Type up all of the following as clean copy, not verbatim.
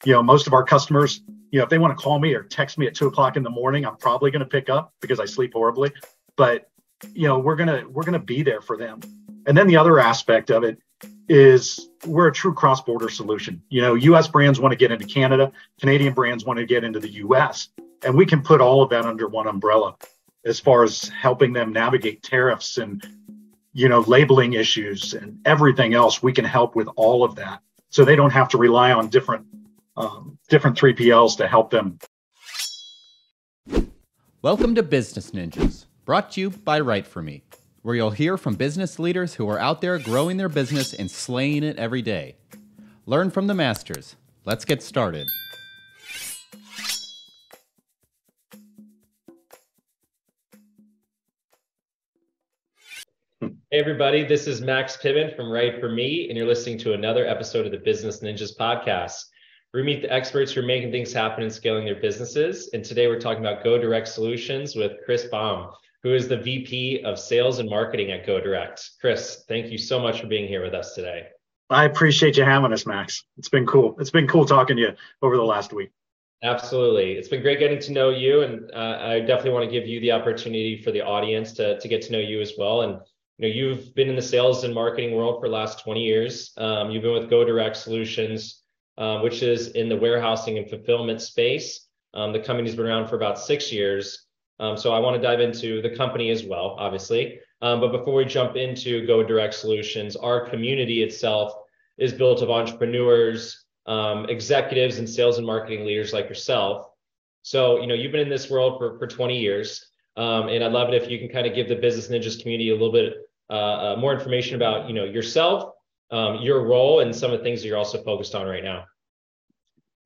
Most of our customers, if they want to call me or text me at 2 o'clock in the morning, I'm probably going to pick up because I sleep horribly. But, we're going to be there for them. And then the other aspect of it is we're a true cross-border solution. U.S. brands want to get into Canada, Canadian brands want to get into the U.S., and we can put all of that under one umbrella as far as helping them navigate tariffs and, labeling issues and everything else. We can help with all of that, so they don't have to rely on different 3PLs to help them. Welcome to Business Ninjas, brought to you by WriteForMe, where you'll hear from business leaders who are out there growing their business and slaying it every day. Learn from the masters. Let's get started. Hey everybody, this is Max Piven from WriteForMe, and you're listening to another episode of the Business Ninjas podcast. We meet the experts who are making things happen and scaling their businesses. And today we're talking about GoDirect Solutions with Chris Baum, who is the VP of Sales and Marketing at GoDirect. Chris, thank you so much for being here with us today. I appreciate you having us, Max. It's been cool. It's been cool talking to you over the last week. Absolutely. It's been great getting to know you. And I definitely want to give you the opportunity for the audience to get to know you as well. And you've been in the sales and marketing world for the last 20 years. You've been with GoDirect Solutions, which is in the warehousing and fulfillment space. The company's been around for about 6 years. So I want to dive into the company as well, obviously. But before we jump into GoDirect Solutions, our community itself is built of entrepreneurs, executives, and sales and marketing leaders like yourself. So, you've been in this world for 20 years. And I'd love it if you can kind of give the Business Ninjas community a little bit more information about, yourself, your role, and some of the things that you're also focused on right now.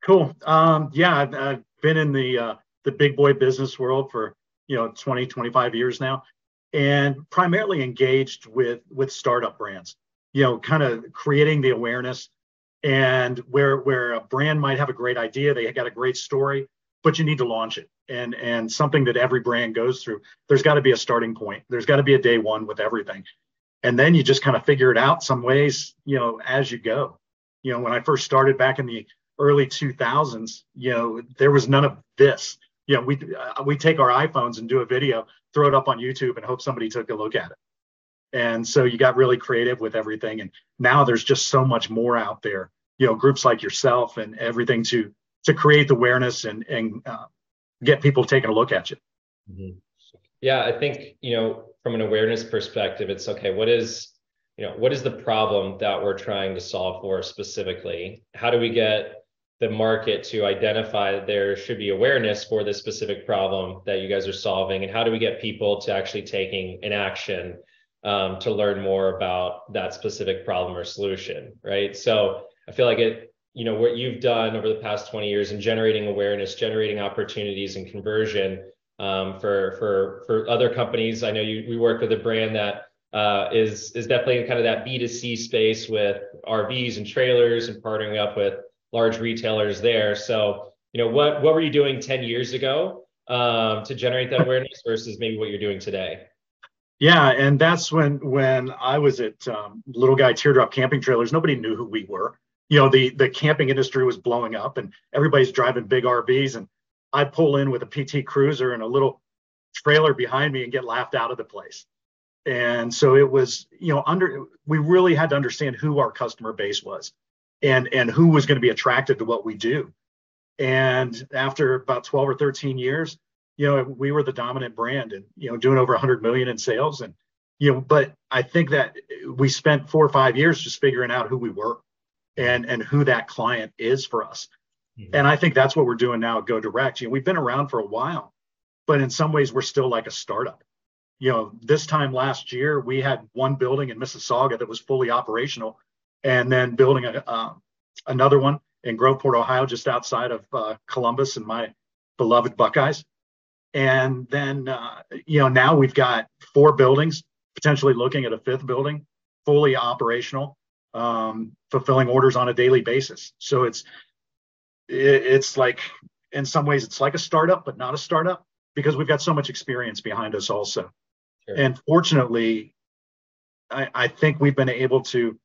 Cool. I've been in the big boy business world for 20, 25 years now, and primarily engaged with startup brands. Kind of creating the awareness, and where a brand might have a great idea, they got a great story, but you need to launch it. And something that every brand goes through, there's got to be a starting point. There's got to be a day one with everything. And then you just kind of figure it out some ways, as you go. When I first started back in the early 2000s, there was none of this. We take our iPhones and do a video, throw it up on YouTube and hope somebody took a look at it. And so you got really creative with everything. And now there's just so much more out there, groups like yourself and everything to create the awareness and get people taking a look at you. Mm-hmm. Yeah, I think, from an awareness perspective, it's okay. What is the problem that we're trying to solve for specifically? How do we get the market to identify that there should be awareness for this specific problem that you guys are solving? And how do we get people to actually taking an action to learn more about that specific problem or solution, right? So I feel like what you've done over the past 20 years in generating awareness, generating opportunities and conversion for other companies. I know we work with a brand that is definitely in kind of that B2C space with RVs and trailers and partnering up with large retailers there. So, what were you doing 10 years ago to generate that awareness versus maybe what you're doing today? Yeah, and that's when I was at Little Guy Teardrop Camping Trailers, nobody knew who we were. The camping industry was blowing up and everybody's driving big RVs, and I'd pull in with a PT Cruiser and a little trailer behind me and get laughed out of the place. And so it was, we really had to understand who our customer base was and who was going to be attracted to what we do. And after about 12 or 13 years, we were the dominant brand and, doing over 100 million in sales. And, but I think that we spent 4 or 5 years just figuring out who we were and who that client is for us. Mm-hmm. And I think that's what we're doing now at GoDirect. We've been around for a while, but in some ways we're still like a startup. This time last year, we had one building in Mississauga that was fully operational, and then building another one in Groveport, Ohio, just outside of Columbus and my beloved Buckeyes. And then, now we've got 4 buildings, potentially looking at a 5th building, fully operational, fulfilling orders on a daily basis. So it's like, in some ways, it's like a startup, but not a startup, because we've got so much experience behind us also. Sure. And fortunately, I think we've been able to,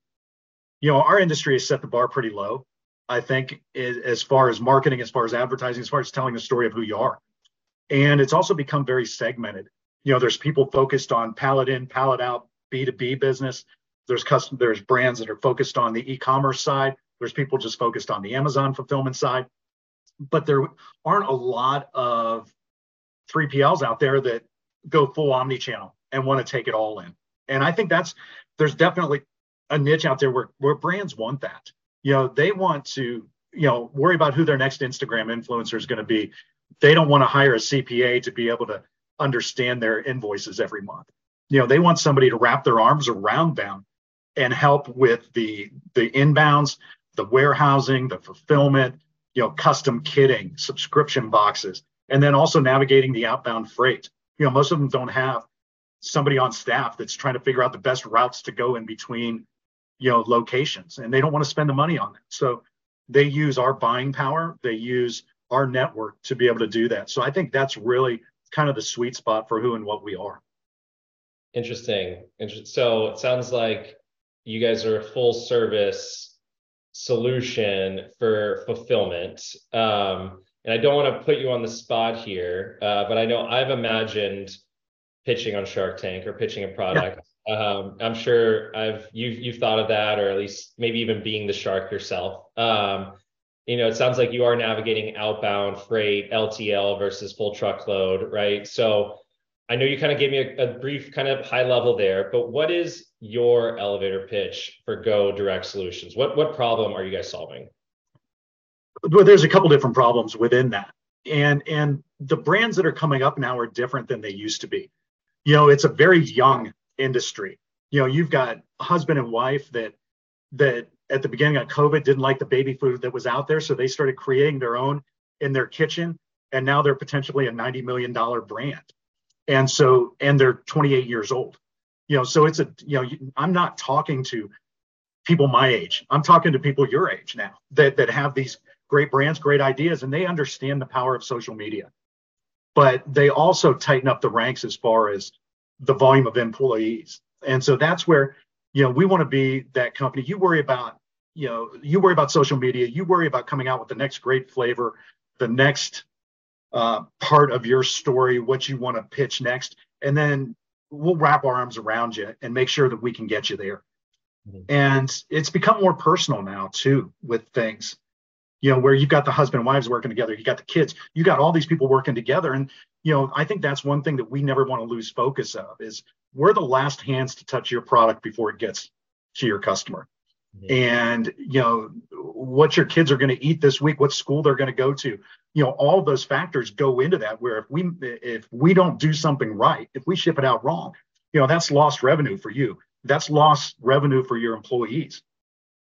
our industry has set the bar pretty low. I think, as far as marketing, as far as advertising, as far as telling the story of who you are. And it's also become very segmented. There's people focused on pallet in, pallet out, B2B business. There's brands that are focused on the e-commerce side. There's people just focused on the Amazon fulfillment side. But there aren't a lot of 3PLs out there that go full omni-channel and want to take it all in. And I think there's definitely a niche out there where brands want that. They want to, worry about who their next Instagram influencer is going to be. They don't want to hire a CPA to be able to understand their invoices every month. They want somebody to wrap their arms around them and help with the inbounds, the warehousing, the fulfillment, custom kitting, subscription boxes, and then also navigating the outbound freight. Most of them don't have somebody on staff that's trying to figure out the best routes to go in between, locations, and they don't want to spend the money on that. So they use our buying power, they use our network to be able to do that. So I think that's really kind of the sweet spot for who and what we are. Interesting. So it sounds like you guys are a full service solution for fulfillment. And I don't want to put you on the spot here, but I know I've imagined pitching on Shark Tank or pitching a product. Yeah. I'm sure you've thought of that, or at least maybe even being the shark yourself. It sounds like you are navigating outbound freight, LTL versus full truckload, right? So I know you kind of gave me a brief kind of high level there, but what is your elevator pitch for GoDirect Solutions? What problem are you guys solving? Well, there's a couple different problems within that. And the brands that are coming up now are different than they used to be. It's a very young industry. You've got a husband and wife that at the beginning of COVID didn't like the baby food that was out there. So they started creating their own in their kitchen. And now they're potentially a $90 million brand. And they're 28 years old. So it's I'm not talking to people my age. I'm talking to people your age now that have these great brands, great ideas, and they understand the power of social media. But they also tighten up the ranks as far as the volume of employees. And so that's where, we want to be that company. You worry about social media, you worry about coming out with the next great flavor, the next part of your story, what you want to pitch next, and then we'll wrap our arms around you and make sure that we can get you there. Mm-hmm. And it's become more personal now too, with things, where you've got the husband and wives working together, you got the kids, you got all these people working together. And, I think that's one thing that we never want to lose focus of is we're the last hands to touch your product before it gets to your customer. Mm-hmm. And, what your kids are going to eat this week, what school they're going to go to, all those factors go into that, where if we don't do something right, if we ship it out wrong, that's lost revenue for you. That's lost revenue for your employees.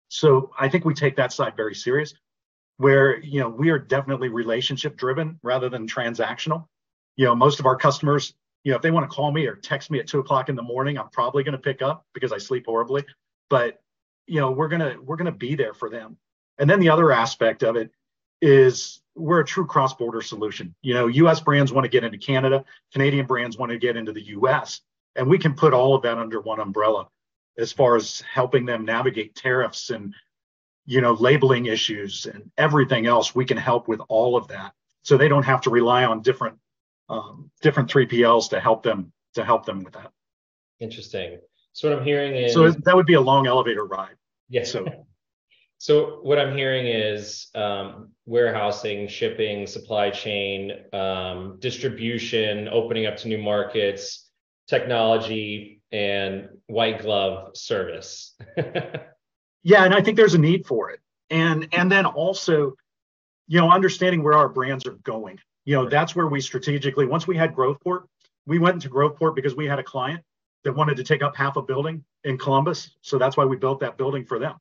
So I think we take that side very serious, where, we are definitely relationship driven rather than transactional. Most of our customers, if they want to call me or text me at 2:00 in the morning, I'm probably going to pick up because I sleep horribly, but we're going to be there for them. And then the other aspect of it is we're a true cross-border solution. US brands want to get into Canada, Canadian brands want to get into the US, and we can put all of that under one umbrella as far as helping them navigate tariffs and, labeling issues and everything else. We can help with all of that, so they don't have to rely on different 3PLs to help them with that. Interesting. So what I'm hearing is, so that would be a long elevator ride. Yeah. So what I'm hearing is warehousing, shipping, supply chain, distribution, opening up to new markets, technology, and white glove service. Yeah, and I think there's a need for it. And then also, understanding where our brands are going. That's where we strategically, once we had Growthport, we went into Growthport because we had a client that wanted to take up half a building in Columbus. So that's why we built that building for them.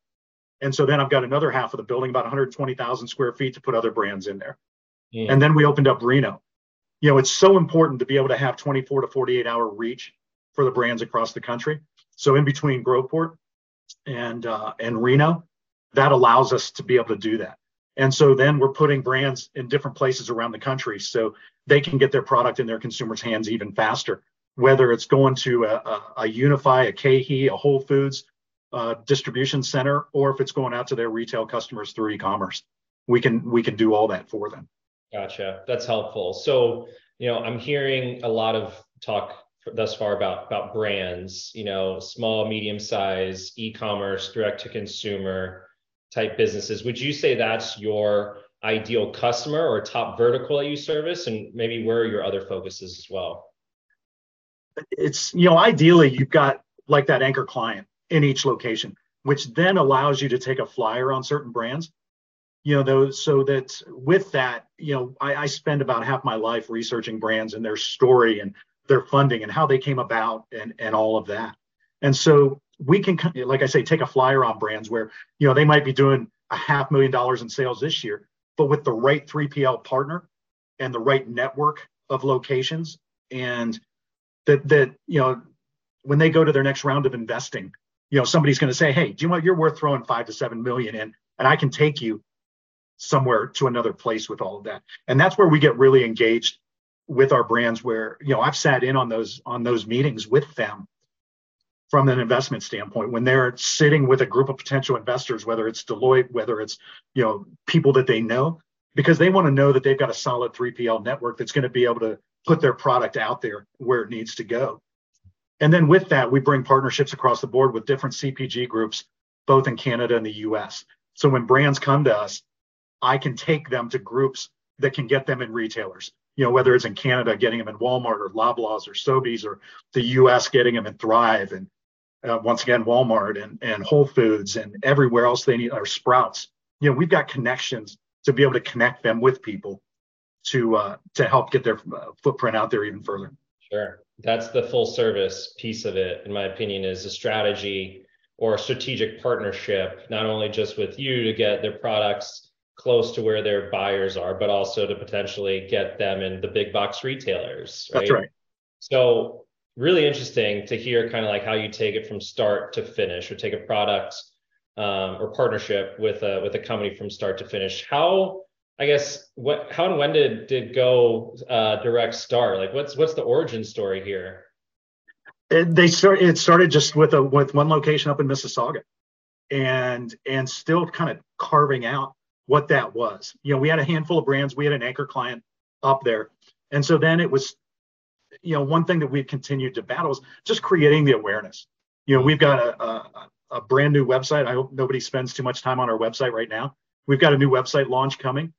And so then I've got another half of the building, about 120,000 square feet, to put other brands in there. Yeah. And then we opened up Reno. It's so important to be able to have 24 to 48 hour reach for the brands across the country. So in between Growthport and Reno, that allows us to be able to do that. And so then we're putting brands in different places around the country so they can get their product in their consumers' hands even faster, whether it's going to a Unify, a KeHE, a Whole Foods, distribution center, or if it's going out to their retail customers through e-commerce. We can do all that for them. Gotcha. That's helpful. So, I'm hearing a lot of talk thus far about brands, small, medium size, e-commerce, direct to consumer type businesses. Would you say that's your ideal customer or top vertical that you service? And maybe where are your other focuses as well? It's, ideally you've got like that anchor client in each location, which then allows you to take a flyer on certain brands, so that with that, I spend about half my life researching brands and their story and their funding and how they came about and all of that. And so we can, like I say, take a flyer on brands where, they might be doing $500,000 in sales this year, but with the right 3PL partner and the right network of locations, and that when they go to their next round of investing, somebody's going to say, hey, do you know what, you're worth throwing 5 to 7 million in, and I can take you somewhere to another place with all of that. And that's where we get really engaged with our brands, where, I've sat in on those meetings with them from an investment standpoint, when they're sitting with a group of potential investors, whether it's Deloitte, whether it's, people that they know, because they want to know that they've got a solid 3PL network that's going to be able to put their product out there where it needs to go. And then with that, we bring partnerships across the board with different CPG groups, both in Canada and the US. So when brands come to us, I can take them to groups that can get them in retailers, whether it's in Canada, getting them in Walmart or Loblaws or Sobeys, or the US, getting them in Thrive, and once again, Walmart and Whole Foods and everywhere else they need, or Sprouts. We've got connections to be able to connect them with people to help get their footprint out there even further. Sure. That's the full service piece of it, in my opinion, is a strategy or a strategic partnership, not only just with you to get their products close to where their buyers are, but also to potentially get them in the big box retailers. Right? That's right. So really interesting to hear kind of like how you take it from start to finish, or take a product or partnership with a company from start to finish. How and when did GoDirect start? Like what's the origin story here? It started just with one location up in Mississauga, and still kind of carving out what that was. We had a handful of brands, we had an anchor client up there. And so then it was, one thing that we've continued to battle is just creating the awareness. We've got a brand new website. I hope nobody spends too much time on our website right now. We've got a new website launch coming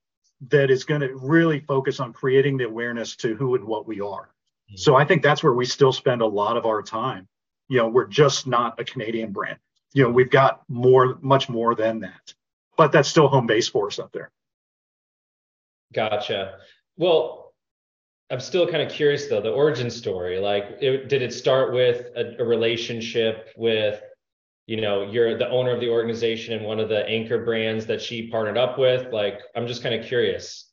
that is going to really focus on creating the awareness to who and what we are. Mm-hmm. So I think that's where we still spend a lot of our time. We're just not a Canadian brand. We've got much more than that, but that's still home base for us up there. Gotcha. Well, I'm still kind of curious though, the origin story. Like, did it start with a relationship with, you're the owner of the organization and one of the anchor brands that she partnered up with? Like, I'm just kind of curious.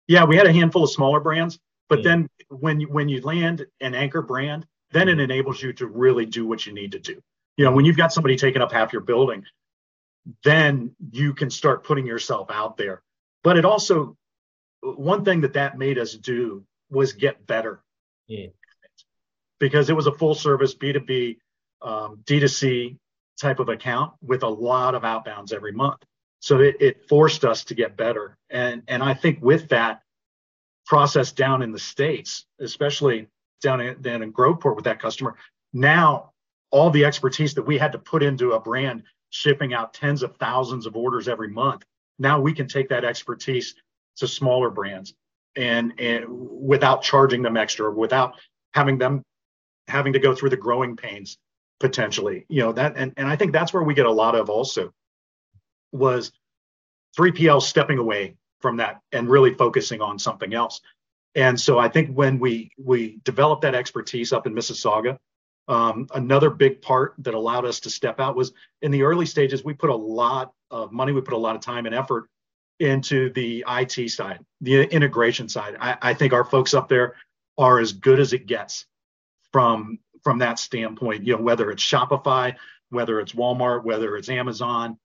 Yeah, we had a handful of smaller brands, but then when you land an anchor brand, then it enables you to really do what you need to do. When you've got somebody taking up half your building, then you can start putting yourself out there. But it also, one thing that made us do was get better, because it was a full service B2B, D2C type of account with a lot of outbounds every month. So it forced us to get better. And I think with that process down in the States, especially down in Groveport with that customer, now all the expertise that we had to put into a brand shipping out tens of thousands of orders every month, now we can take that expertise to smaller brands and without charging them extra, without having to go through the growing pains potentially. And I think that's where we get a lot of also was 3PL stepping away from that and really focusing on something else. And so I think when we developed that expertise up in Mississauga, another big part that allowed us to step out was in the early stages, we put a lot of money, we put a lot of time and effort into the IT side, the integration side. I think our folks up there are as good as it gets from that standpoint, whether it's Shopify, whether it's Walmart, whether it's Amazon.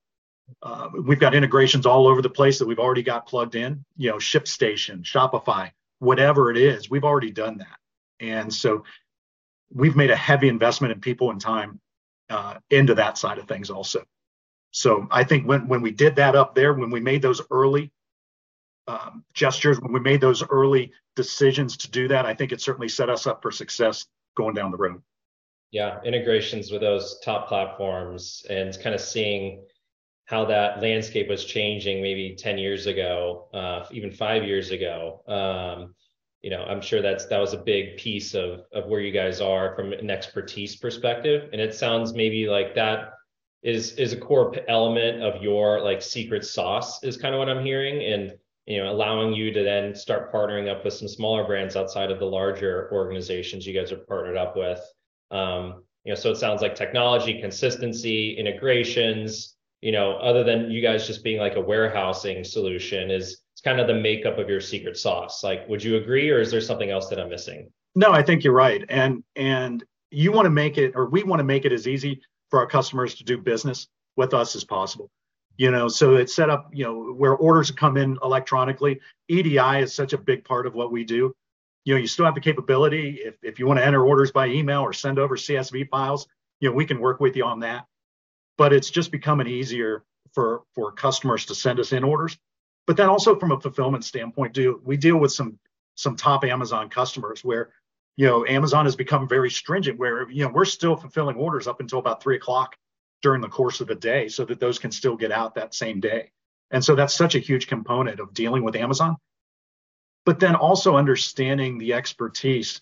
We've got integrations all over the place that we've already got plugged in, ShipStation, Shopify, whatever it is, we've already done that. And so we've made a heavy investment in people and time into that side of things also. So I think when we did that up there, when we made those early gestures, when we made those early decisions to do that, I think it certainly set us up for success going down the road. Yeah, integrations with those top platforms and kind of seeing how that landscape was changing maybe 10 years ago, even 5 years ago. I'm sure that was a big piece of where you guys are from an expertise perspective. And it sounds maybe like that is a core element of your like secret sauce is kind of what I'm hearing. And, allowing you to then start partnering up with some smaller brands outside of the larger organizations you guys are partnered up with. So it sounds like technology, consistency, integrations, other than you guys just being like a warehousing solution it's kind of the makeup of your secret sauce. Like, would you agree, or is there something else that I'm missing? No, I think you're right. And you want to make it, or we want to make it as easy for our customers to do business with us as possible. So it's set up, where orders come in electronically. EDI is such a big part of what we do. You still have the capability if you want to enter orders by email or send over CSV files, we can work with you on that. But it's just becoming easier for customers to send us in orders. But then also from a fulfillment standpoint, we deal with some top Amazon customers where, Amazon has become very stringent where, we're still fulfilling orders up until about 3:00 during the course of the day so that those can still get out that same day. And so that's such a huge component of dealing with Amazon. But then also understanding the expertise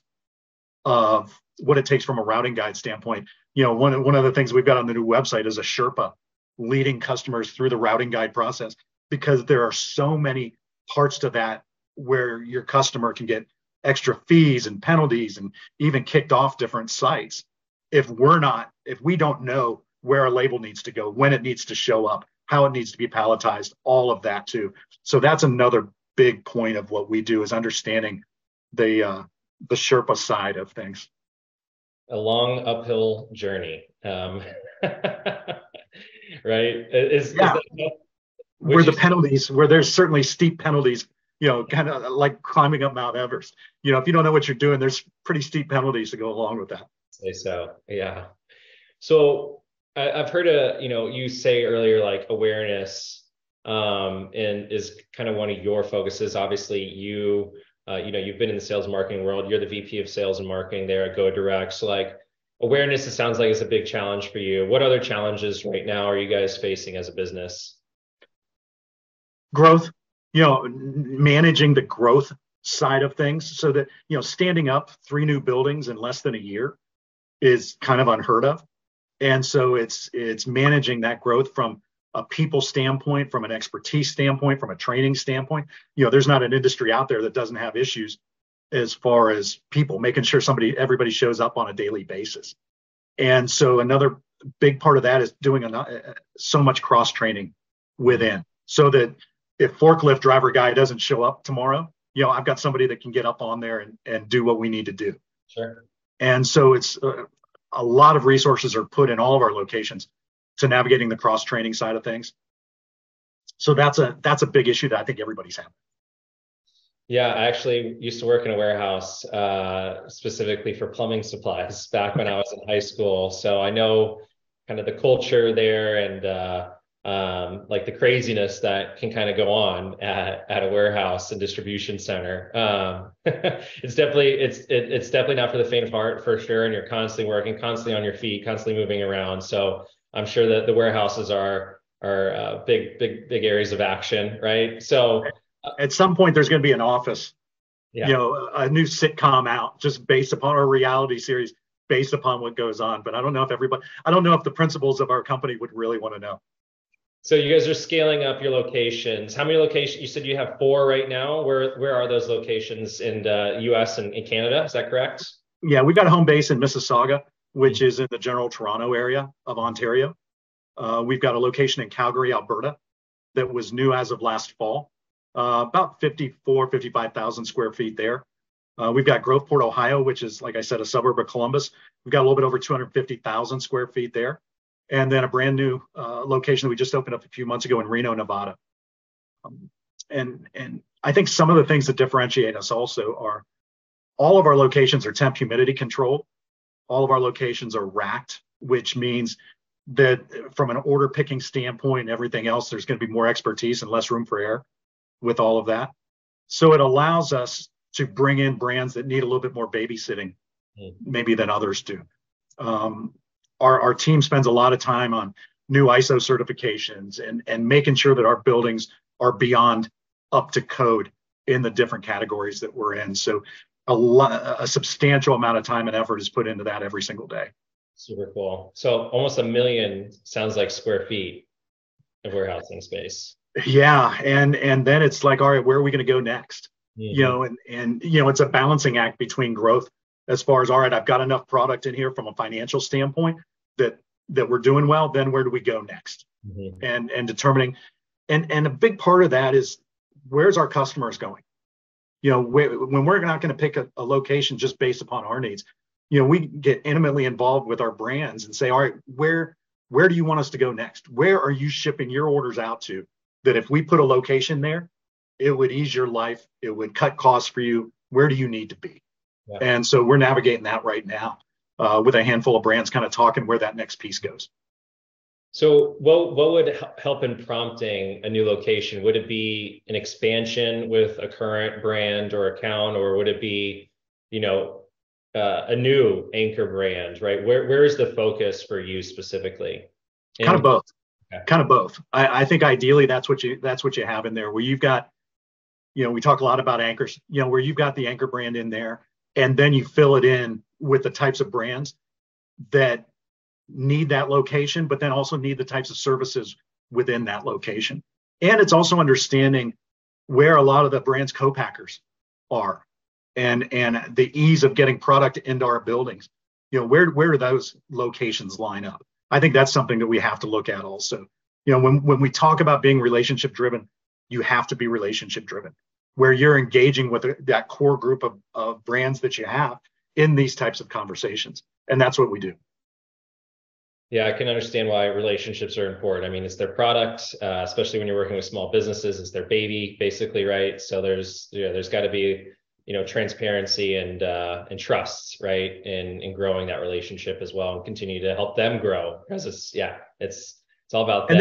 of what it takes from a routing guide standpoint. One of the things we've got on the new website is a Sherpa leading customers through the routing guide process, because there are so many parts to that where your customer can get extra fees and penalties and even kicked off different sites if we don't know where a label needs to go, when it needs to show up, how it needs to be palletized, all of that too. So that's another big point of what we do, is understanding the Sherpa side of things. A long uphill journey, right? Where there's certainly steep penalties, kind of like climbing up Mount Everest. If you don't know what you're doing, there's pretty steep penalties to go along with that. Say so, yeah. So I've heard you say earlier, like awareness, and is kind of one of your focuses. Obviously, you've been in the sales and marketing world. You're the VP of sales and marketing there at GoDirect. So like awareness, it sounds like it's a big challenge for you. What other challenges right now are you guys facing as a business? Growth, managing the growth side of things, so that, standing up 3 new buildings in less than a year is kind of unheard of. And so it's managing that growth from a people standpoint, from an expertise standpoint, from a training standpoint. There's not an industry out there that doesn't have issues as far as people, making sure everybody shows up on a daily basis. And so another big part of that is doing so much cross training within, so that if forklift driver guy doesn't show up tomorrow, I've got somebody that can get up on there and do what we need to do. Sure. And so it's a lot of resources are put in all of our locations to navigating the cross training side of things. So that's a big issue that I think everybody's having. Yeah, I actually used to work in a warehouse specifically for plumbing supplies back when I was in high school. So I know kind of the culture there and like the craziness that can kind of go on at a warehouse and distribution center. It's definitely not for the faint of heart, for sure. And you're constantly working, constantly on your feet, constantly moving around. So I'm sure that the warehouses are big areas of action, right? So at some point there's going to be an Office, yeah. A new sitcom out just based upon our reality series based upon what goes on. But I don't know if the principals of our company would really want to know. So you guys are scaling up your locations. How many locations? You said you have 4 right now. Where are those locations in the US and in Canada? Is that correct? Yeah, we've got a home base in Mississauga, which is in the general Toronto area of Ontario. We've got a location in Calgary, Alberta, that was new as of last fall. About 55,000 square feet there. We've got Groveport, Ohio, which is, like I said, a suburb of Columbus. We've got a little bit over 250,000 square feet there. And then a brand new location that we just opened up a few months ago in Reno, Nevada. And I think some of the things that differentiate us also are all of our locations are temp humidity controlled. All of our locations are racked which means that from an order picking standpoint and everything else, there's going to be more expertise and less room for error with all of that. So it allows us to bring in brands that need a little bit more babysitting, maybe than others do. Our team spends a lot of time on new ISO certifications and making sure that our buildings are beyond up to code in the different categories that we're in. So a substantial amount of time and effort is put into that every single day. Super cool. So almost 1 million sounds like square feet of warehousing space. Yeah, and then it's like, all right, where are we going to go next? And it's a balancing act between growth as far as, all right, I've got enough product in here from a financial standpoint that we're doing well. Then where do we go next? And determining, and a big part of that is, where's our customers going? When we're not going to pick a location just based upon our needs, we get intimately involved with our brands and say, all right, where do you want us to go next? Where are you shipping your orders out to? That if we put a location there, it would ease your life. It would cut costs for you. Where do you need to be? Yeah. And so we're navigating that right now with a handful of brands, kind of talking where that next piece goes. So what would help in prompting a new location? Would it be an expansion with a current brand or account, or would it be, a new anchor brand, right? Where is the focus for you specifically? Kind of both. Okay. Kind of both. I think ideally that's what you have in there, where you've got, we talk a lot about anchors, where you've got the anchor brand in there, and then you fill it in with the types of brands that need that location, but then also need the types of services within that location. And it's also understanding where a lot of the brand's co-packers are, and the ease of getting product into our buildings. Where do those locations line up? I think that's something that we have to look at also. When we talk about being relationship driven, you have to be relationship driven, where you're engaging with that core group of brands that you have in these types of conversations. And that's what we do. Yeah, I can understand why relationships are important. I mean, it's their product, especially when you're working with small businesses. It's their baby, basically, right? So there's got to be transparency and trust, right, in growing that relationship as well, and continue to help them grow, because it's all about them.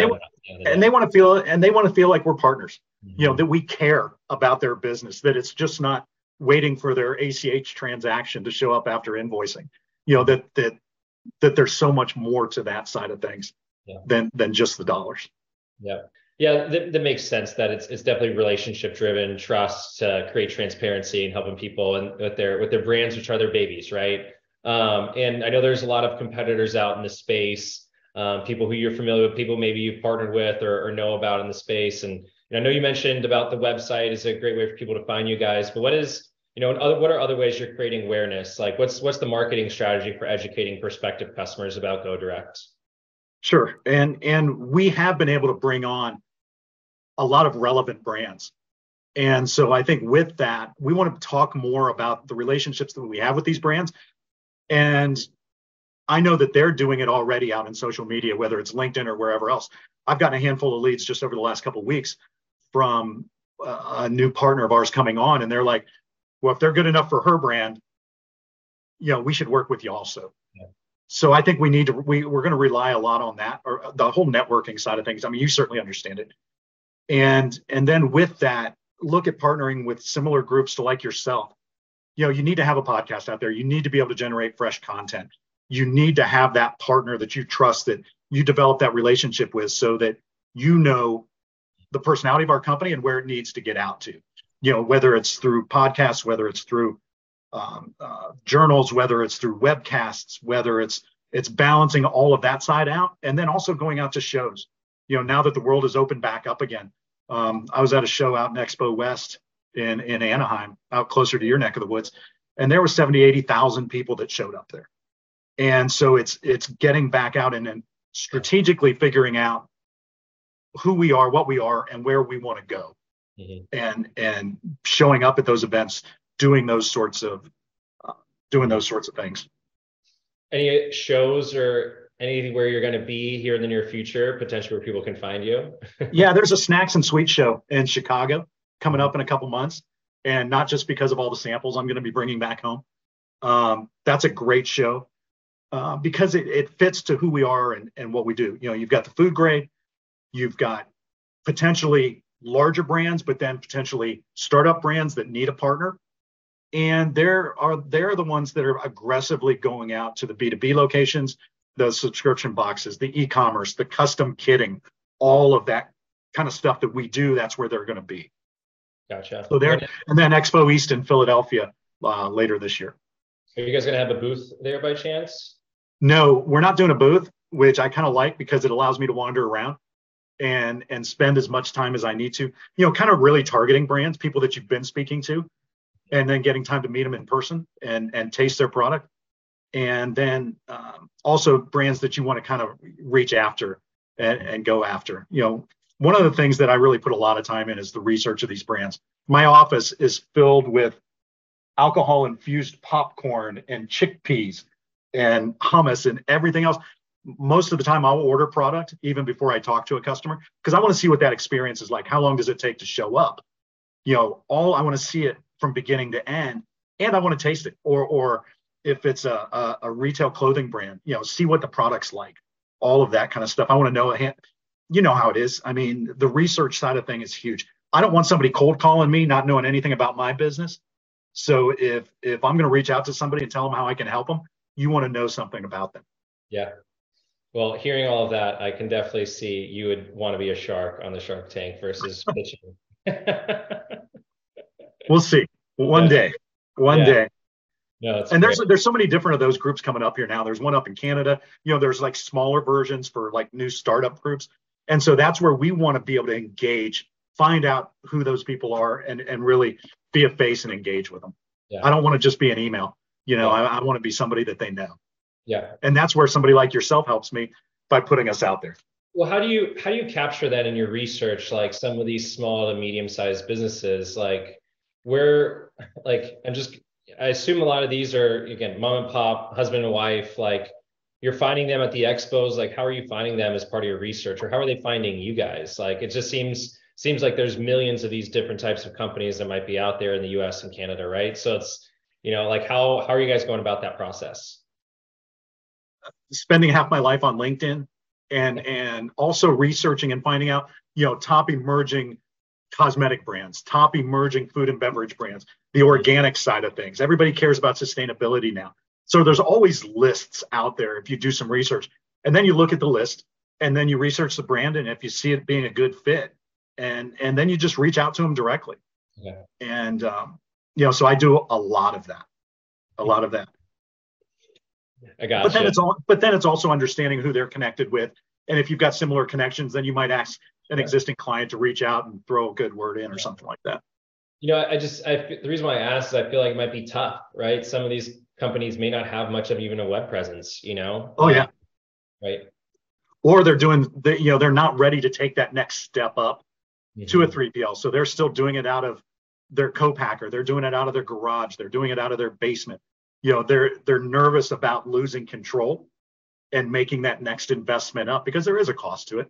And they want to feel like we're partners. That we care about their business. That it's just not waiting for their ACH transaction to show up after invoicing. That there's so much more to that side of things than just the dollars. Yeah, that makes sense. That it's definitely relationship driven, trust to create transparency and helping people and with their brands, which are their babies, right? And I know there's a lot of competitors out in the space, people who you're familiar with, people maybe you've partnered with or know about in the space. And I know you mentioned about the website is a great way for people to find you guys, but what are other ways you're creating awareness? Like what's the marketing strategy for educating prospective customers about GoDirect? Sure. And we have been able to bring on a lot of relevant brands. And so I think with that, we want to talk more about the relationships that we have with these brands. And I know that they're doing it already out in social media, whether it's LinkedIn or wherever else. I've gotten a handful of leads just over the last couple of weeks from a new partner of ours coming on. And they're like, well, if they're good enough for her brand, we should work with you also. Yeah. So I think we're going to rely a lot on that, or the whole networking side of things. I mean, you certainly understand it. And then with that, look at partnering with similar groups to like yourself. You need to have a podcast out there. You need to be able to generate fresh content. You need to have that partner that you trust, that you develop that relationship with, so that the personality of our company and where it needs to get out to. Whether it's through podcasts, whether it's through journals, whether it's through webcasts, whether it's balancing all of that side out, and then also going out to shows. Now that the world is opened back up again, I was at a show out in Expo West in Anaheim, out closer to your neck of the woods, and there were 80,000 people that showed up there. And so it's getting back out and strategically figuring out who we are, what we are, and where we want to go, and showing up at those events, doing those sorts of things. Any shows or anywhere you're going to be here in the near future, potentially where people can find you? Yeah, there's a snacks and sweets show in Chicago coming up in a couple months, and not just because of all the samples I'm going to be bringing back home. That's a great show. because it fits to who we are and what we do. You've got the food grade, you've got potentially larger brands, but then potentially startup brands that need a partner. And they're the ones that are aggressively going out to the B2B locations, the subscription boxes, the e-commerce, the custom kitting, all of that kind of stuff that we do. That's where they're going to be. Gotcha. So there, and then Expo East in Philadelphia later this year. Are you guys going to have a booth there by chance? No, we're not doing a booth, which I kind of like because it allows me to wander around and spend as much time as I need to, kind of really targeting brands, people that you've been speaking to, and then getting time to meet them in person and taste their product. And then also brands that you want to kind of reach after and go after. One of the things that I really put a lot of time in is the research of these brands. My office is filled with alcohol infused popcorn and chickpeas and hummus and everything else. Most of the time I'll order product even before I talk to a customer because I want to see what that experience is like. How long does it take to show up? I want to see it from beginning to end, and I want to taste it. Or if it's a retail clothing brand, see what the product's like, all of that kind of stuff. I want to know, how it is. I mean, the research side of thing is huge. I don't want somebody cold calling me, not knowing anything about my business. So if I'm going to reach out to somebody and tell them how I can help them, you want to know something about them. Yeah. Well, hearing all of that, I can definitely see you would want to be a shark on the Shark Tank versus pitching. We'll see. One day. No, and there's so many different of those groups coming up here now. There's one up in Canada. There's like smaller versions for like new startup groups. And so that's where we want to be able to engage, find out who those people are and really be a face and engage with them. Yeah. I don't want to just be an email. I want to be somebody that they know. Yeah. And that's where somebody like yourself helps me by putting us out there. Well, how do you capture that in your research? Like some of these small to medium-sized businesses, like where, like, I assume a lot of these are, again, mom and pop, husband and wife, like you're finding them at the expos. Like, how are you finding them as part of your research, or how are they finding you guys? Like, it just seems like there's millions of these different types of companies that might be out there in the US and Canada, right? So it's, like how are you guys going about that process? Spending half my life on LinkedIn and also researching and finding out, top emerging cosmetic brands, top emerging food and beverage brands, the organic side of things. Everybody cares about sustainability now. So there's always lists out there if you do some research. And then you look at the list and then you research the brand. And if you see it being a good fit, and then you just reach out to them directly. Yeah. And, so I do a lot of that. I got But then it's also understanding who they're connected with. And if you've got similar connections, then you might ask an existing client to reach out and throw a good word in or something like that. The reason why I asked is I feel like it might be tough, right? Some of these companies may not have much of even a web presence, Oh yeah. Right. Or they're not ready to take that next step up to a 3PL. So they're still doing it out of their co-packer. They're doing it out of their garage. They're doing it out of their basement. They're nervous about losing control and making that next investment up because there is a cost to it.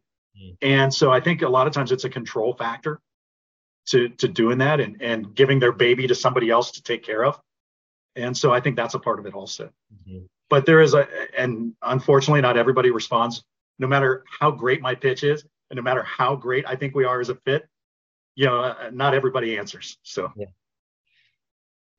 And so I think a lot of times it's a control factor to doing that and giving their baby to somebody else to take care of. And so I think that's a part of it also. But there is and unfortunately not everybody responds, no matter how great my pitch is and no matter how great I think we are as a fit, not everybody answers. So yeah.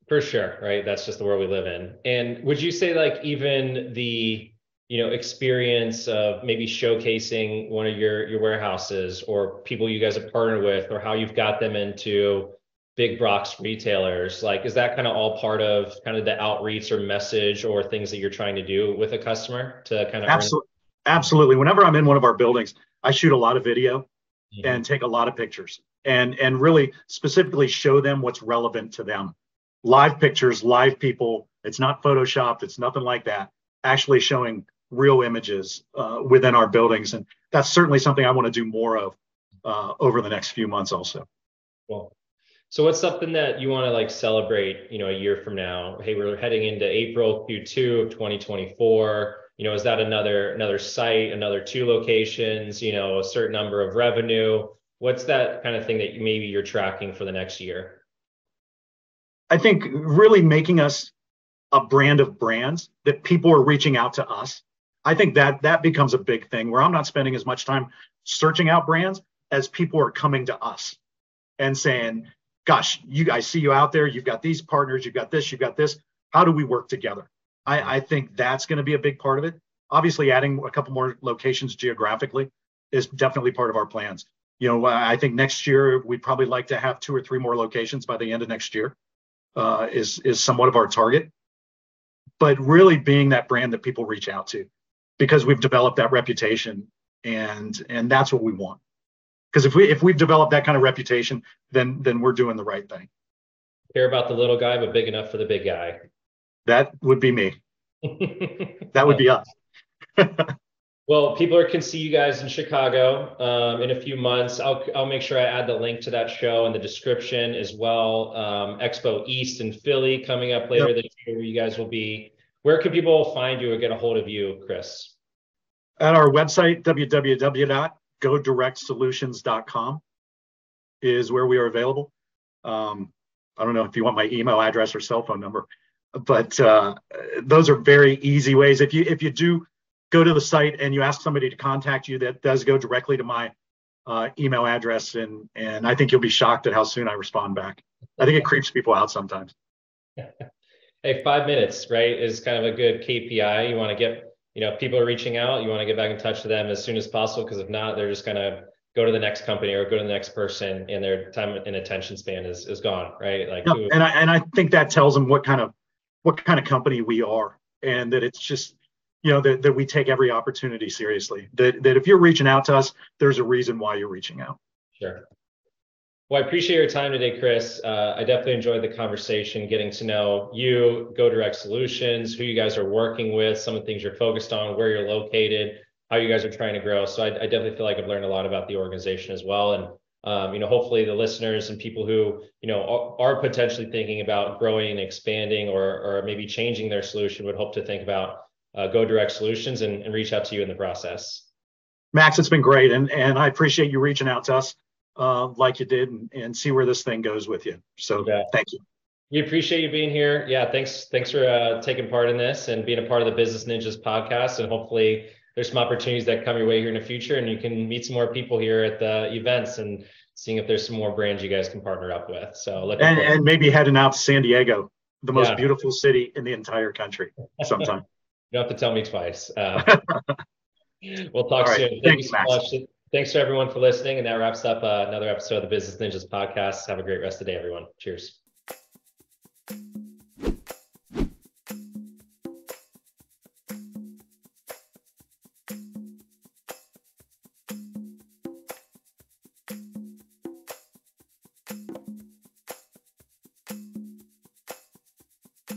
For sure, right? That's just the world we live in. And would you say like even the experience of maybe showcasing one of your warehouses or people you guys have partnered with, or how you've got them into big box retailers, like is that kind of all part of kind of the outreach or message or things that you're trying to do with a customer to kind of Absolutely. Whenever I'm in one of our buildings, I shoot a lot of video and take a lot of pictures and really specifically show them what's relevant to them. Live pictures, live people. It's not photoshopped. It's nothing like that. Actually showing real images within our buildings. And that's certainly something I want to do more of over the next few months also. Cool. So what's something that you want to like celebrate, a year from now? Hey, we're heading into April Q2 of 2024. Is that another site, another 2 locations, a certain number of revenue? What's that kind of thing that maybe you're tracking for the next year? I think really making us a brand of brands that people are reaching out to us. I think that becomes a big thing where I'm not spending as much time searching out brands as people are coming to us and saying, gosh, I see you out there. You've got these partners. You've got this. You've got this. How do we work together? I think that's going to be a big part of it. Obviously, adding a couple more locations geographically is definitely part of our plans. I think next year we'd probably like to have 2 or 3 more locations by the end of next year. Is somewhat of our target. But really being that brand that people reach out to, because we've developed that reputation, and that's what we want. Because if we've developed that kind of reputation, then we're doing the right thing. Care about the little guy, but big enough for the big guy. That would be me. That would be us. Well, people can see you guys in Chicago in a few months. I'll make sure I add the link to that show in the description as well. Expo East in Philly coming up later this year, where you guys will be. Where can people find you or get a hold of you, Chris? At our website, www.GoDirectSolutions.com is where we are available. I don't know if you want my email address or cell phone number, but those are very easy ways. If you do go to the site and you ask somebody to contact you, that does go directly to my email address, and I think you'll be shocked at how soon I respond back. I think it creeps people out sometimes. Hey, 5 minutes, right, is kind of a good KPI. You want to get, people are reaching out, you want to get back in touch with them as soon as possible, because if not, they're just going to go to the next company or go to the next person, and their time and attention span is gone, right? Like, yeah, and I think that tells them what kind of company we are, and that it's just, that we take every opportunity seriously. That if you're reaching out to us, there's a reason why you're reaching out. Sure. Well, I appreciate your time today, Chris. I definitely enjoyed the conversation, getting to know you, GoDirect Solutions, who you guys are working with, some of the things you're focused on, where you're located, how you guys are trying to grow. So I definitely feel like I've learned a lot about the organization as well. And hopefully the listeners and people who are potentially thinking about growing and expanding or maybe changing their solution would hope to think about GoDirect Solutions and reach out to you in the process. Max, it's been great, and I appreciate you reaching out to us like you did, and see where this thing goes with you. So thank you. We appreciate you being here. Yeah, thanks for taking part in this and being a part of the Business Ninjas podcast. And hopefully there's some opportunities that come your way here in the future, and you can meet some more people here at the events and seeing if there's some more brands you guys can partner up with. So and maybe heading out to San Diego, the most beautiful city in the entire country sometime. You don't have to tell me twice. We'll talk soon. Thank you so much. Thanks to everyone for listening. And that wraps up another episode of the Business Ninjas podcast. Have a great rest of the day, everyone. Cheers.